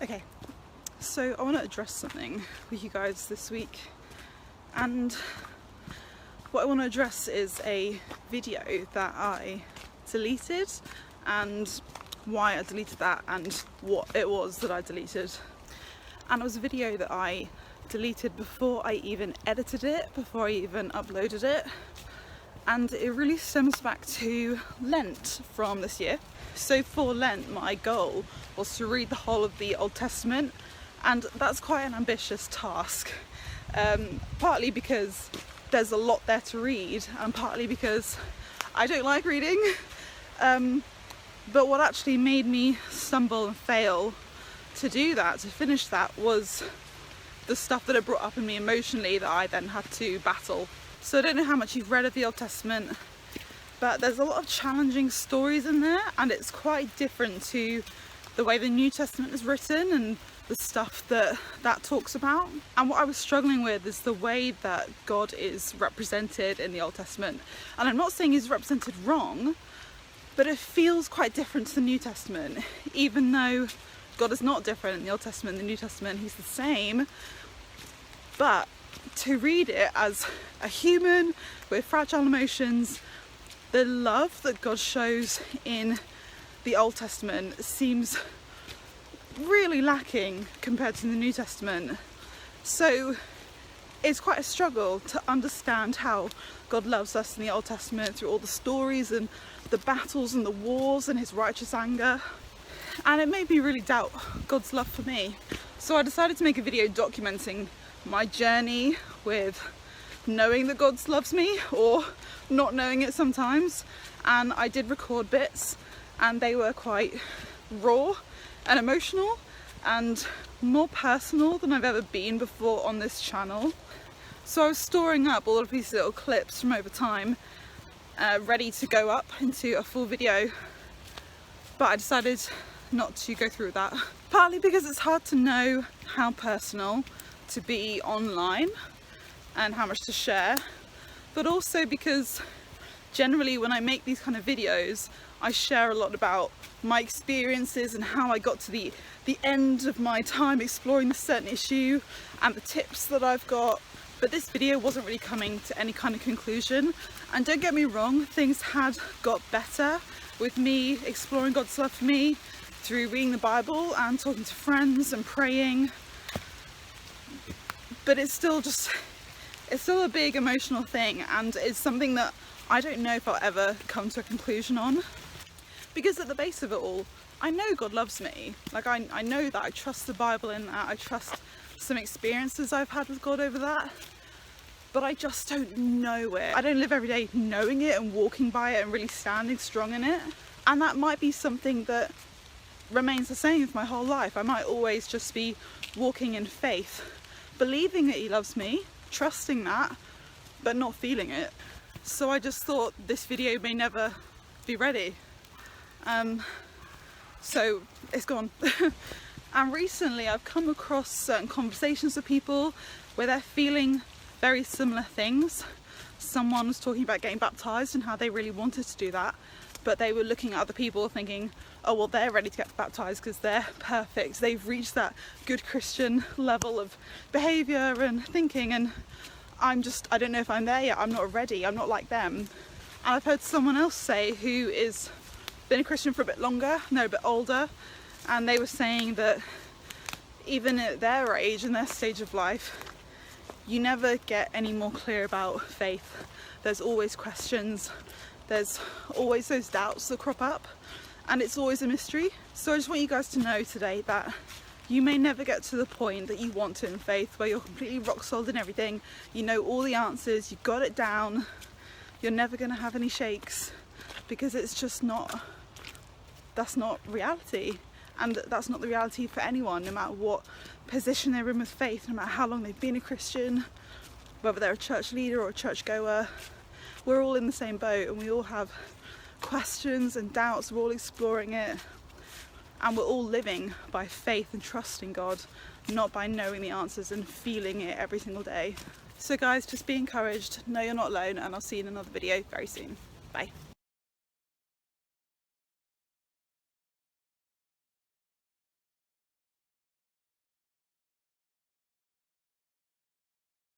Okay, so I want to address something with you guys this week, and what I want to address is a video that I deleted and why I deleted that and what it was that I deleted. And it was a video that I deleted before I even edited it, before I even uploaded it, and it really stems back to Lent from this year. So for Lent, my goal was to read the whole of the Old Testament, and that's quite an ambitious task, partly because there's a lot there to read, and partly because I don't like reading. But what actually made me stumble and fail to do that, to finish that, was the stuff that it brought up in me emotionally that I then had to battle. So I don't know how much you've read of the Old Testament, but there's a lot of challenging stories in there, and it's quite different to the way the New Testament is written and the stuff that talks about. And what I was struggling with is the way that God is represented in the Old Testament. And I'm not saying he's represented wrong, but it feels quite different to the New Testament, even though God is not different in the Old Testament and the New Testament, he's the same. But to read it as a human with fragile emotions, the love that God shows in the Old Testament seems really lacking compared to the New Testament. So it's quite a struggle to understand how God loves us in the Old Testament through all the stories and the battles and the wars and his righteous anger. And it made me really doubt God's love for me. So I decided to make a video documenting my journey with knowing that God loves me or not knowing it sometimes. And I did record bits, and they were quite raw and emotional and more personal than I've ever been before on this channel. So I was storing up all of these little clips from over time, ready to go up into a full video, but I decided not to go through that. Partly because it's hard to know how personal to be online and how much to share, but also because generally when I make these kind of videos, I share a lot about my experiences and how I got to the end of my time exploring this certain issue and the tips that I've got. But this video wasn't really coming to any kind of conclusion. And don't get me wrong, things had got better with me exploring God's love for me through reading the Bible and talking to friends and praying. But it's still a big emotional thing, and it's something that I don't know if I'll ever come to a conclusion on. Because at the base of it all, I know God loves me. Like I know that, I trust the Bible in that, I trust some experiences I've had with God over that, but I just don't know it. I don't live every day knowing it and walking by it and really standing strong in it. And that might be something that remains the same for my whole life. I might always just be walking in faith, believing that he loves me, trusting that, but not feeling it. So I just thought this video may never be ready. So it's gone. And recently I've come across certain conversations with people where they're feeling very similar things. Someone was talking about getting baptised and how they really wanted to do that, but they were looking at other people thinking, oh well, they're ready to get baptised because they're perfect, they've reached that good Christian level of behaviour and thinking, and I don't know if I'm there yet, I'm not ready, I'm not like them. And I've heard someone else say, who is been a Christian for a bit longer, and they're a bit older, and they were saying that even at their age and their stage of life, you never get any more clear about faith. There's always questions, there's always those doubts that crop up, and it's always a mystery. So I just want you guys to know today that you may never get to the point that you want to in faith, where you're completely rock solid in everything, you know all the answers, you got it down, you're never going to have any shakes, because it's just not, that's not reality. And that's not the reality for anyone, no matter what position they're in with faith, no matter how long they've been a Christian, whether they're a church leader or a church goer. We're all in the same boat, and we all have questions and doubts, we're all exploring it, and we're all living by faith and trusting God, not by knowing the answers and feeling it every single day. So guys, just be encouraged, know you're not alone, and I'll see you in another video very soon. Bye.